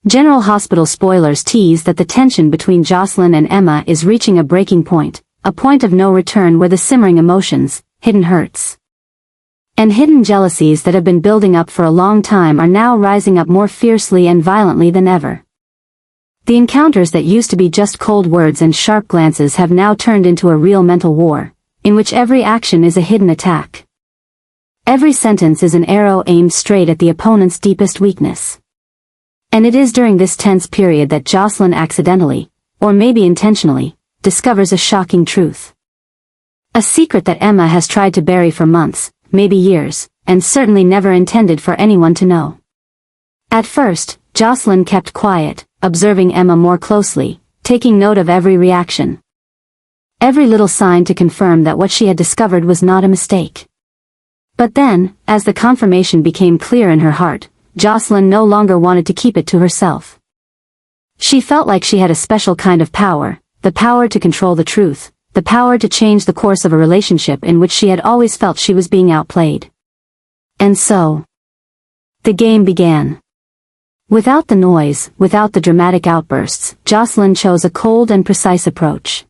General Hospital spoilers tease that the tension between Jocelyn and Emma is reaching a breaking point, a point of no return where the simmering emotions, hidden hurts, and hidden jealousies that have been building up for a long time are now rising up more fiercely and violently than ever. The encounters that used to be just cold words and sharp glances have now turned into a real mental war, in which every action is a hidden attack. Every sentence is an arrow aimed straight at the opponent's deepest weakness. And it is during this tense period that Jocelyn accidentally, or maybe intentionally, discovers a shocking truth. A secret that Emma has tried to bury for months, maybe years, and certainly never intended for anyone to know. At first, Jocelyn kept quiet, observing Emma more closely, taking note of every reaction. Every little sign to confirm that what she had discovered was not a mistake. But then, as the confirmation became clear in her heart, Jocelyn no longer wanted to keep it to herself. She felt like she had a special kind of power, the power to control the truth, the power to change the course of a relationship in which she had always felt she was being outplayed. And so, the game began. Without the noise, without the dramatic outbursts, Jocelyn chose a cold and precise approach.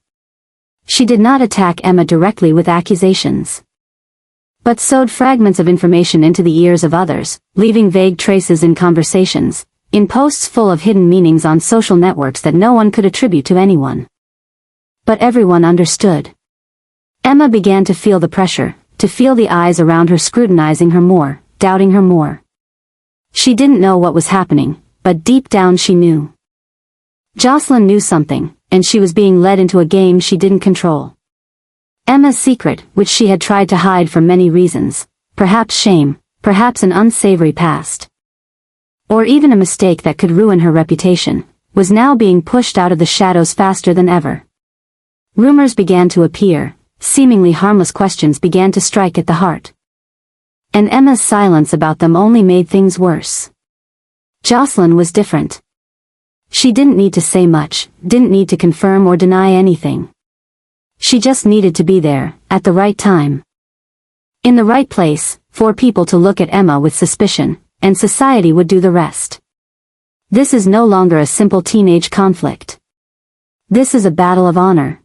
She did not attack Emma directly with accusations, but sowed fragments of information into the ears of others, leaving vague traces in conversations, in posts full of hidden meanings on social networks that no one could attribute to anyone. But everyone understood. Emma began to feel the pressure, to feel the eyes around her scrutinizing her more, doubting her more. She didn't know what was happening, but deep down she knew. Jocelyn knew something, and she was being led into a game she didn't control. Emma's secret, which she had tried to hide for many reasons, perhaps shame, perhaps an unsavory past, or even a mistake that could ruin her reputation, was now being pushed out of the shadows faster than ever. Rumors began to appear, seemingly harmless questions began to strike at the heart. And Emma's silence about them only made things worse. Jocelyn was different. She didn't need to say much, didn't need to confirm or deny anything. She just needed to be there, at the right time, in the right place, for people to look at Emma with suspicion, and society would do the rest. This is no longer a simple teenage conflict. This is a battle of honor.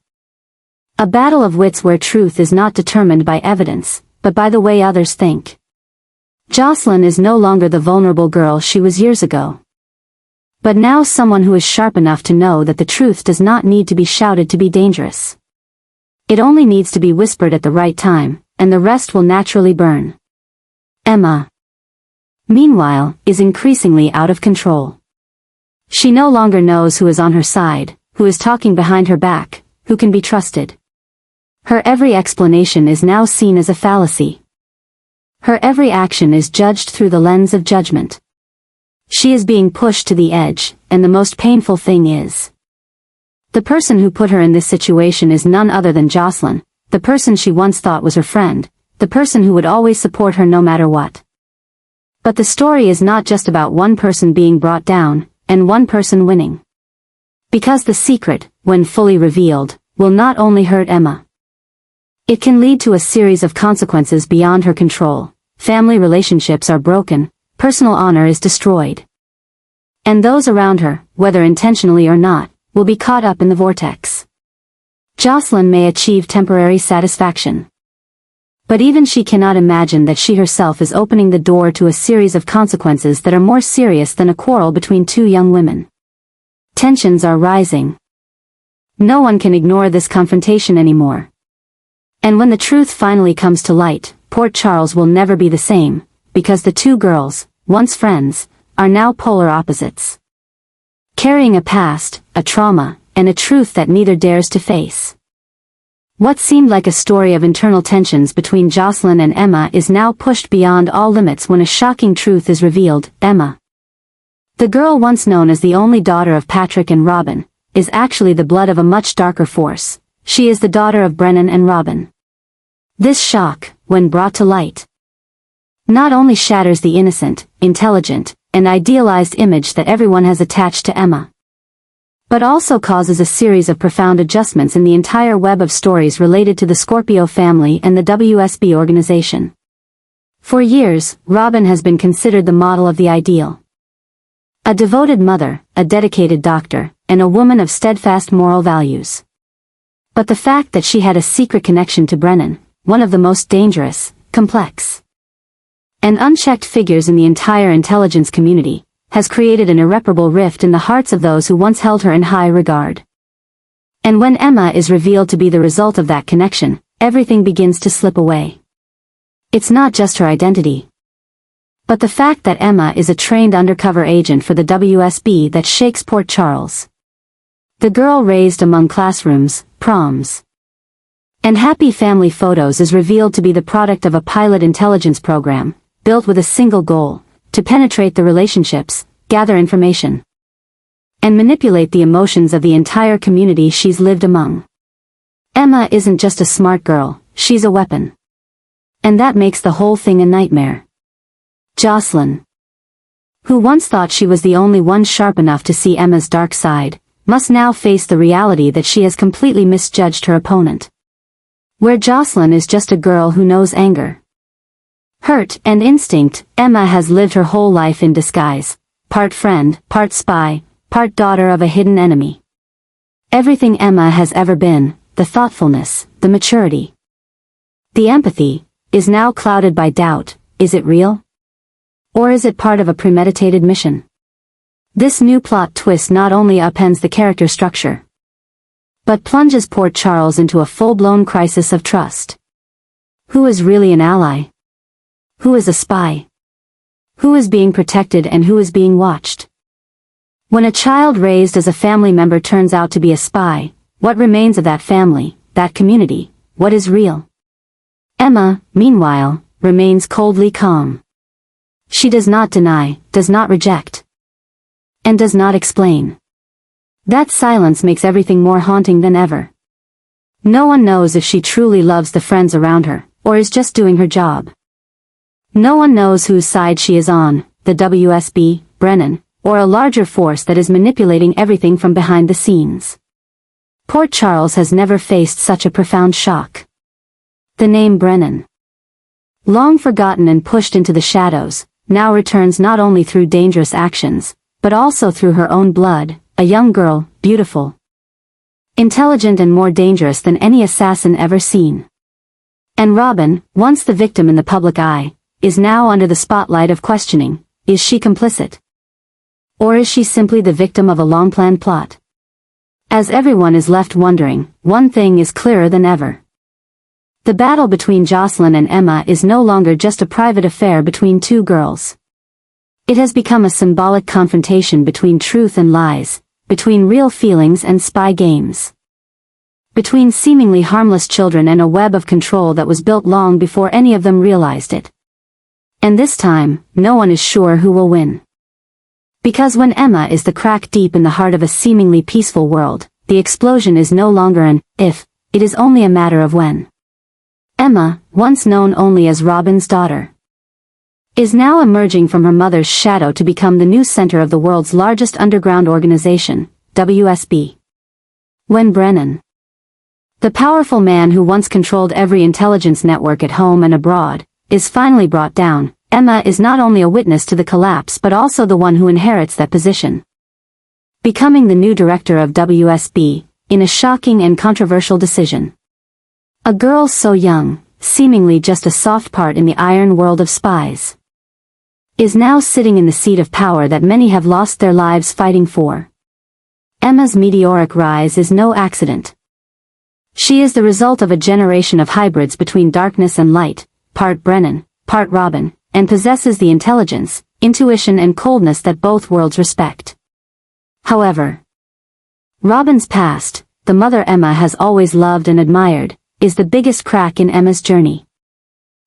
A battle of wits where truth is not determined by evidence, but by the way others think. Jocelyn is no longer the vulnerable girl she was years ago, but now someone who is sharp enough to know that the truth does not need to be shouted to be dangerous. It only needs to be whispered at the right time, and the rest will naturally burn. Emma, meanwhile, is increasingly out of control. She no longer knows who is on her side, who is talking behind her back, who can be trusted. Her every explanation is now seen as a fallacy. Her every action is judged through the lens of judgment. She is being pushed to the edge, and the most painful thing is, the person who put her in this situation is none other than Jocelyn, the person she once thought was her friend, the person who would always support her no matter what. But the story is not just about one person being brought down, and one person winning. Because the secret, when fully revealed, will not only hurt Emma. It can lead to a series of consequences beyond her control. Family relationships are broken, personal honor is destroyed. And those around her, whether intentionally or not, will be caught up in the vortex. Jocelyn may achieve temporary satisfaction, but even she cannot imagine that she herself is opening the door to a series of consequences that are more serious than a quarrel between two young women. Tensions are rising. No one can ignore this confrontation anymore. And when the truth finally comes to light, Port Charles will never be the same, because the two girls, once friends, are now polar opposites, carrying a past, a trauma, and a truth that neither dares to face. What seemed like a story of internal tensions between Jocelyn and Emma is now pushed beyond all limits when a shocking truth is revealed. Emma, the girl once known as the only daughter of Patrick and Robin, is actually the blood of a much darker force. She is the daughter of Brennan and Robin. This shock, when brought to light, not only shatters the innocent, intelligent, and idealized image that everyone has attached to Emma, but also causes a series of profound adjustments in the entire web of stories related to the Scorpio family and the WSB organization. For years, Robin has been considered the model of the ideal. A devoted mother, a dedicated doctor, and a woman of steadfast moral values. But the fact that she had a secret connection to Brennan, one of the most dangerous, complex, and unchecked figures in the entire intelligence community, has created an irreparable rift in the hearts of those who once held her in high regard. And when Emma is revealed to be the result of that connection, everything begins to slip away. It's not just her identity, but the fact that Emma is a trained undercover agent for the WSB that shakes Port Charles. The girl raised among classrooms, proms, and happy family photos is revealed to be the product of a pilot intelligence program, built with a single goal, to penetrate the relationships, gather information, and manipulate the emotions of the entire community she's lived among. Emma isn't just a smart girl, she's a weapon. And that makes the whole thing a nightmare. Jocelyn, who once thought she was the only one sharp enough to see Emma's dark side, must now face the reality that she has completely misjudged her opponent. Where Jocelyn is just a girl who knows anger, hurt, and instinct, Emma has lived her whole life in disguise, part friend, part spy, part daughter of a hidden enemy. Everything Emma has ever been, the thoughtfulness, the maturity, the empathy, is now clouded by doubt. Is it real? Or is it part of a premeditated mission? This new plot twist not only upends the character structure, but plunges Port Charles into a full-blown crisis of trust. Who is really an ally? Who is a spy? Who is being protected and who is being watched? When a child raised as a family member turns out to be a spy, what remains of that family, that community? What is real? Emma, meanwhile, remains coldly calm. She does not deny, does not reject, and does not explain. That silence makes everything more haunting than ever. No one knows if she truly loves the friends around her, or is just doing her job. No one knows whose side she is on, the WSB, Brennan, or a larger force that is manipulating everything from behind the scenes. Port Charles has never faced such a profound shock. The name Brennan, long forgotten and pushed into the shadows, now returns not only through dangerous actions, but also through her own blood, a young girl, beautiful, intelligent and more dangerous than any assassin ever seen. And Robin, once the victim in the public eye, is now under the spotlight of questioning. Is she complicit? Or is she simply the victim of a long-planned plot? As everyone is left wondering, one thing is clearer than ever. The battle between Jocelyn and Emma is no longer just a private affair between two girls. It has become a symbolic confrontation between truth and lies, between real feelings and spy games, between seemingly harmless children and a web of control that was built long before any of them realized it. And this time, no one is sure who will win. Because when Emma is the crack deep in the heart of a seemingly peaceful world, the explosion is no longer an if, it is only a matter of when. Emma, once known only as Robin's daughter, is now emerging from her mother's shadow to become the new center of the world's largest underground organization, WSB. When Brennan, the powerful man who once controlled every intelligence network at home and abroad, is finally brought down, Emma is not only a witness to the collapse but also the one who inherits that position, becoming the new director of WSB, in a shocking and controversial decision. A girl so young, seemingly just a soft part in the iron world of spies, is now sitting in the seat of power that many have lost their lives fighting for. Emma's meteoric rise is no accident. She is the result of a generation of hybrids between darkness and light, part Brennan, part Robin, and possesses the intelligence, intuition and coldness that both worlds respect. However, Robin's past, the mother Emma has always loved and admired, is the biggest crack in Emma's journey.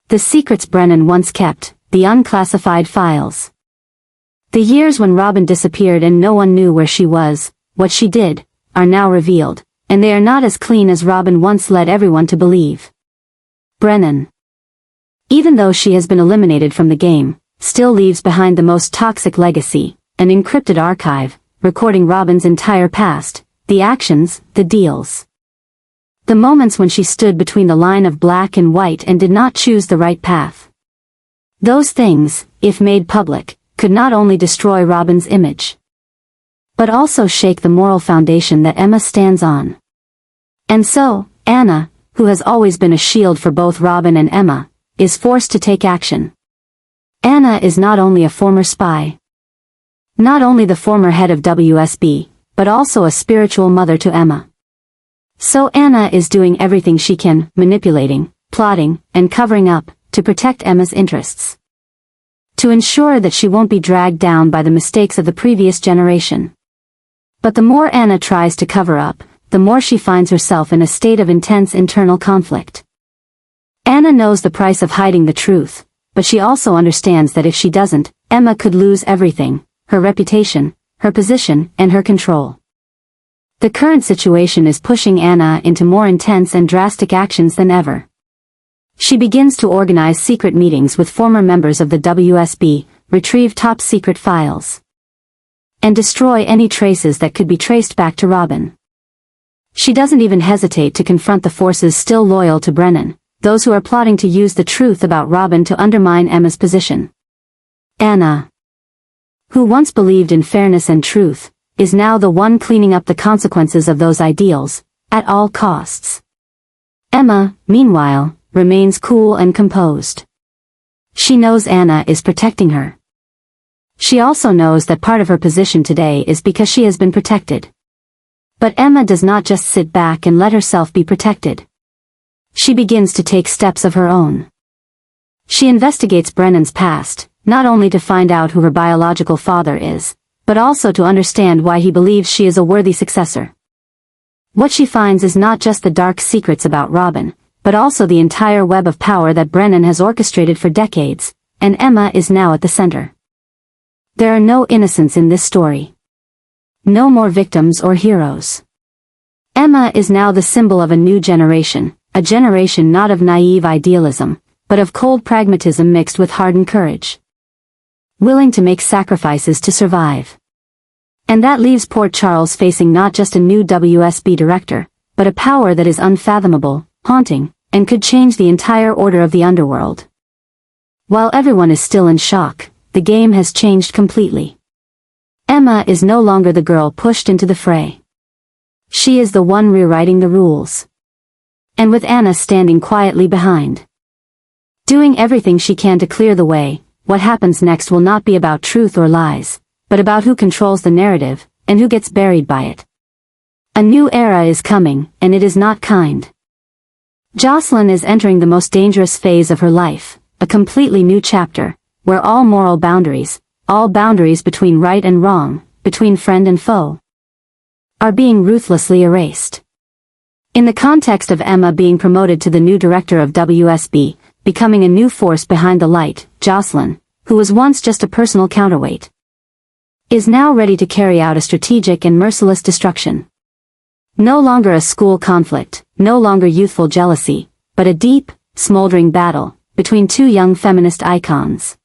The secrets Brennan once kept, the unclassified files. The years when Robin disappeared and no one knew where she was, what she did, are now revealed, and they are not as clean as Robin once led everyone to believe. Brennan, even though she has been eliminated from the game, still leaves behind the most toxic legacy, an encrypted archive, recording Robin's entire past, the actions, the deals. The moments when she stood between the line of black and white and did not choose the right path. Those things, if made public, could not only destroy Robin's image, but also shake the moral foundation that Emma stands on. And so, Anna, who has always been a shield for both Robin and Emma, is forced to take action. Anna is not only a former spy, not only the former head of WSB, but also a spiritual mother to Emma. So Anna is doing everything she can, manipulating, plotting, and covering up, to protect Emma's interests, to ensure that she won't be dragged down by the mistakes of the previous generation. But the more Anna tries to cover up, the more she finds herself in a state of intense internal conflict. Anna knows the price of hiding the truth, but she also understands that if she doesn't, Emma could lose everything, her reputation, her position, and her control. The current situation is pushing Anna into more intense and drastic actions than ever. She begins to organize secret meetings with former members of the WSB, retrieve top-secret files, and destroy any traces that could be traced back to Robin. She doesn't even hesitate to confront the forces still loyal to Brennan, those who are plotting to use the truth about Robin to undermine Emma's position. Anna, who once believed in fairness and truth, is now the one cleaning up the consequences of those ideals, at all costs. Emma, meanwhile, remains cool and composed. She knows Anna is protecting her. She also knows that part of her position today is because she has been protected. But Emma does not just sit back and let herself be protected. She begins to take steps of her own. She investigates Brennan's past, not only to find out who her biological father is, but also to understand why he believes she is a worthy successor. What she finds is not just the dark secrets about Robin, but also the entire web of power that Brennan has orchestrated for decades, and Emma is now at the center. There are no innocents in this story. No more victims or heroes. Emma is now the symbol of a new generation, a generation not of naive idealism, but of cold pragmatism mixed with hardened courage, willing to make sacrifices to survive. And that leaves Port Charles facing not just a new WSB director, but a power that is unfathomable, haunting, and could change the entire order of the underworld. While everyone is still in shock, the game has changed completely. Emma is no longer the girl pushed into the fray. She is the one rewriting the rules. And with Anna standing quietly behind, doing everything she can to clear the way, what happens next will not be about truth or lies, but about who controls the narrative, and who gets buried by it. A new era is coming, and it is not kind. Jocelyn is entering the most dangerous phase of her life, a completely new chapter, where all moral boundaries, all boundaries between right and wrong, between friend and foe, are being ruthlessly erased. In the context of Emma being promoted to the new director of WSB, becoming a new force behind the light, Jocelyn, who was once just a personal counterweight, is now ready to carry out a strategic and merciless destruction. No longer a school conflict, no longer youthful jealousy, but a deep, smoldering battle, between two young feminist icons.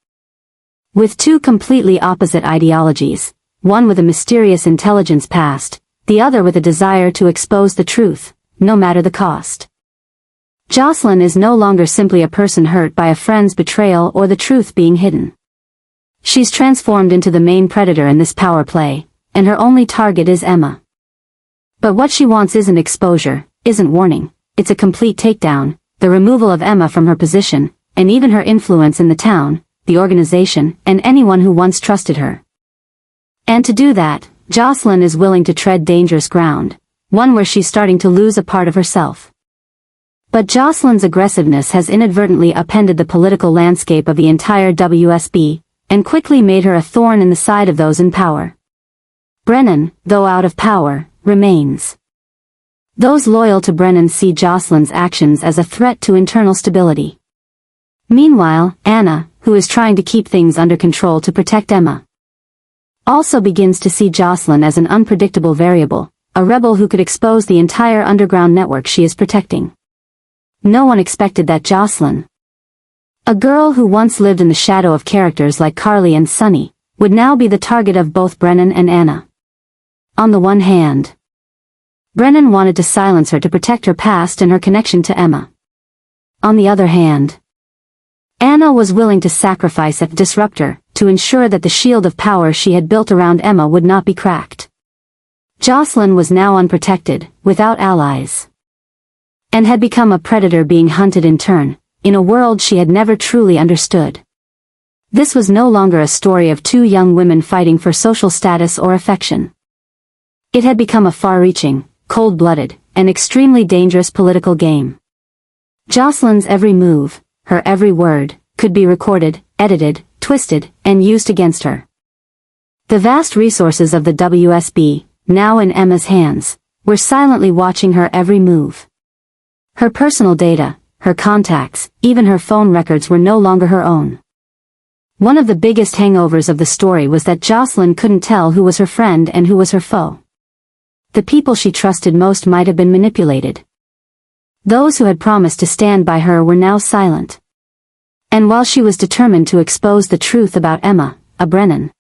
With two completely opposite ideologies, one with a mysterious intelligence past, the other with a desire to expose the truth, no matter the cost. Jocelyn is no longer simply a person hurt by a friend's betrayal or the truth being hidden. She's transformed into the main predator in this power play, and her only target is Emma. But what she wants isn't exposure, isn't warning, it's a complete takedown, the removal of Emma from her position, and even her influence in the town, the organization, and anyone who once trusted her. And to do that, Jocelyn is willing to tread dangerous ground, one where she's starting to lose a part of herself. But Jocelyn's aggressiveness has inadvertently upended the political landscape of the entire WSB, and quickly made her a thorn in the side of those in power. Brennan, though out of power, remains. Those loyal to Brennan see Jocelyn's actions as a threat to internal stability. Meanwhile, Anna, who is trying to keep things under control to protect Emma, also begins to see Jocelyn as an unpredictable variable, a rebel who could expose the entire underground network she is protecting. No one expected that Jocelyn, a girl who once lived in the shadow of characters like Carly and Sunny, would now be the target of both Brennan and Anna. On the one hand, Brennan wanted to silence her to protect her past and her connection to Emma. On the other hand, Anna was willing to sacrifice a disruptor to ensure that the shield of power she had built around Emma would not be cracked. Jocelyn was now unprotected, without allies, and had become a predator being hunted in turn, in a world she had never truly understood. This was no longer a story of two young women fighting for social status or affection. It had become a far-reaching, cold-blooded, and extremely dangerous political game. Jocelyn's every move, her every word, could be recorded, edited, twisted, and used against her. The vast resources of the WSB, now in Emma's hands, were silently watching her every move. Her personal data, her contacts, even her phone records were no longer her own. One of the biggest hangovers of the story was that Jocelyn couldn't tell who was her friend and who was her foe. The people she trusted most might have been manipulated. Those who had promised to stand by her were now silent. And while she was determined to expose the truth about Emma, a Brennan,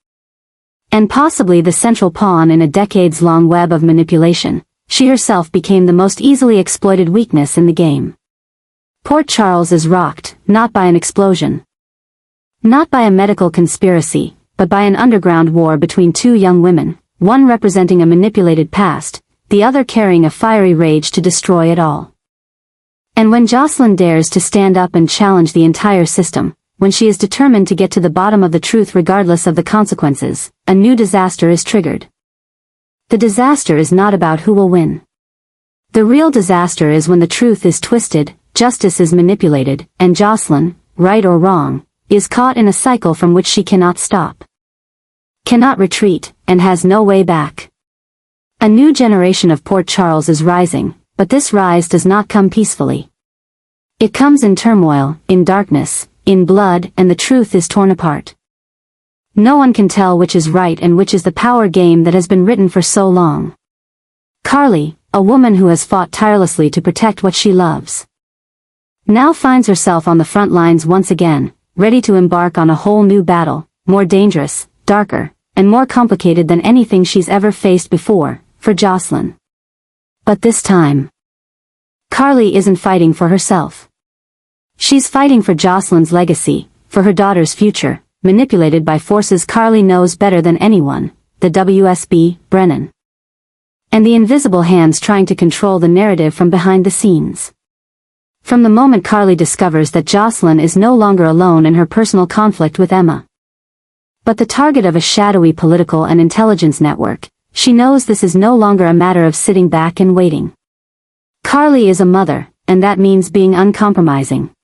and possibly the central pawn in a decades-long web of manipulation, she herself became the most easily exploited weakness in the game. Port Charles is rocked, not by an explosion, not by a medical conspiracy, but by an underground war between two young women, one representing a manipulated past, the other carrying a fiery rage to destroy it all. And when Jocelyn dares to stand up and challenge the entire system, when she is determined to get to the bottom of the truth regardless of the consequences, a new disaster is triggered. The disaster is not about who will win. The real disaster is when the truth is twisted, justice is manipulated, and Jocelyn, right or wrong, is caught in a cycle from which she cannot stop, cannot retreat, and has no way back. A new generation of Port Charles is rising, but this rise does not come peacefully. It comes in turmoil, in darkness, in blood, and the truth is torn apart. No one can tell which is right and which is the power game that has been written for so long. Carly, a woman who has fought tirelessly to protect what she loves, now finds herself on the front lines once again, ready to embark on a whole new battle, more dangerous, darker, and more complicated than anything she's ever faced before, for Jocelyn. But this time, Carly isn't fighting for herself. She's fighting for Jocelyn's legacy, for her daughter's future, manipulated by forces Carly knows better than anyone, the WSB, Brennan, and the invisible hands trying to control the narrative from behind the scenes. From the moment Carly discovers that Jocelyn is no longer alone in her personal conflict with Emma, but the target of a shadowy political and intelligence network, she knows this is no longer a matter of sitting back and waiting. Carly is a mother, and that means being uncompromising.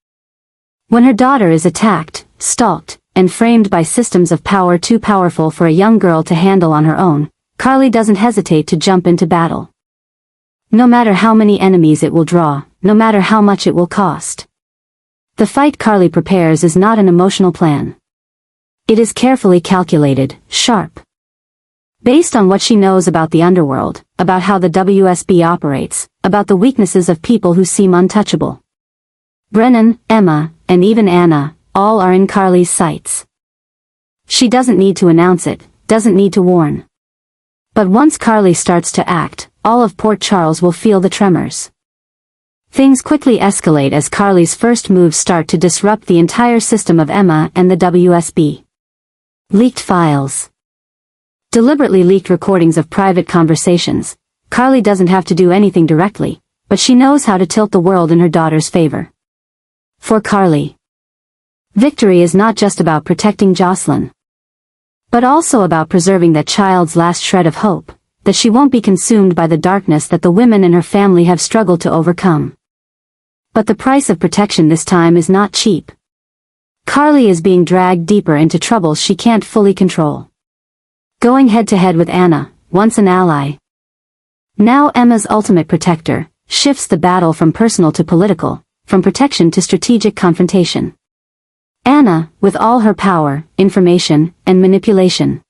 When her daughter is attacked, stalked, and framed by systems of power too powerful for a young girl to handle on her own, Carly doesn't hesitate to jump into battle. No matter how many enemies it will draw, no matter how much it will cost. The fight Carly prepares is not an emotional plan. It is carefully calculated, sharp. Based on what she knows about the underworld, about how the WSB operates, about the weaknesses of people who seem untouchable. Brennan, Emma, and even Anna, all are in Carly's sights. She doesn't need to announce it, doesn't need to warn. But once Carly starts to act, all of Port Charles will feel the tremors. Things quickly escalate as Carly's first moves start to disrupt the entire system of Emma and the WSB. Leaked files. Deliberately leaked recordings of private conversations. Carly doesn't have to do anything directly, but she knows how to tilt the world in her daughter's favor. For Carly, victory is not just about protecting Jocelyn, but also about preserving that child's last shred of hope, that she won't be consumed by the darkness that the women in her family have struggled to overcome. But the price of protection this time is not cheap. Carly is being dragged deeper into troubles she can't fully control. Going head-to-head with Anna, once an ally, now Emma's ultimate protector, shifts the battle from personal to political, from protection to strategic confrontation. Anna, with all her power, information, and manipulation,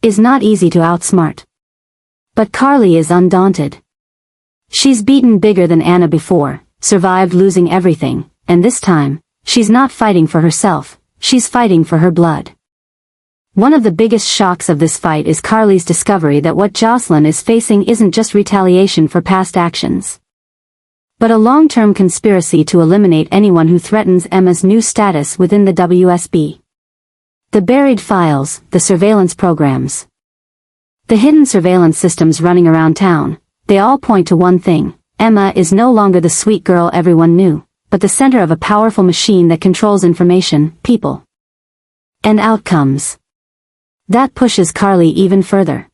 is not easy to outsmart. But Carly is undaunted. She's beaten bigger than Anna before, survived losing everything, and this time, she's not fighting for herself, she's fighting for her blood. One of the biggest shocks of this fight is Carly's discovery that what Jocelyn is facing isn't just retaliation for past actions, but a long-term conspiracy to eliminate anyone who threatens Emma's new status within the WSB. The buried files, the surveillance programs. The hidden surveillance systems running around town, they all point to one thing: Emma is no longer the sweet girl everyone knew, but the center of a powerful machine that controls information, people, and outcomes. That pushes Carly even further.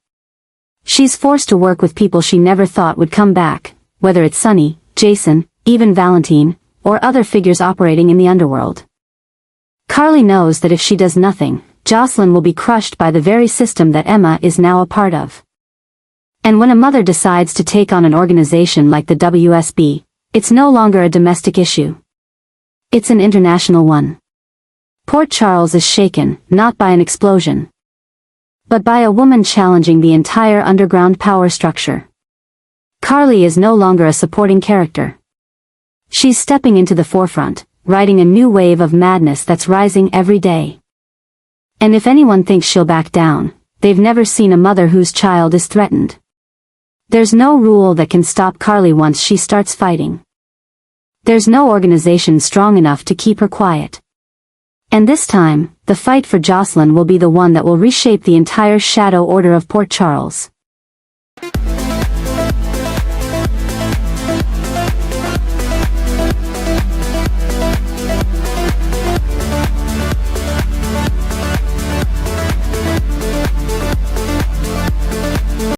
She's forced to work with people she never thought would come back, whether it's Sunny, Jason, even Valentine, or other figures operating in the underworld. Carly knows that if she does nothing, Jocelyn will be crushed by the very system that Emma is now a part of. And when a mother decides to take on an organization like the WSB, it's no longer a domestic issue. It's an international one. Port Charles is shaken, not by an explosion, but by a woman challenging the entire underground power structure. Carly is no longer a supporting character. She's stepping into the forefront, riding a new wave of madness that's rising every day. And if anyone thinks she'll back down, they've never seen a mother whose child is threatened. There's no rule that can stop Carly once she starts fighting. There's no organization strong enough to keep her quiet. And this time, the fight for Jocelyn will be the one that will reshape the entire shadow order of Port Charles.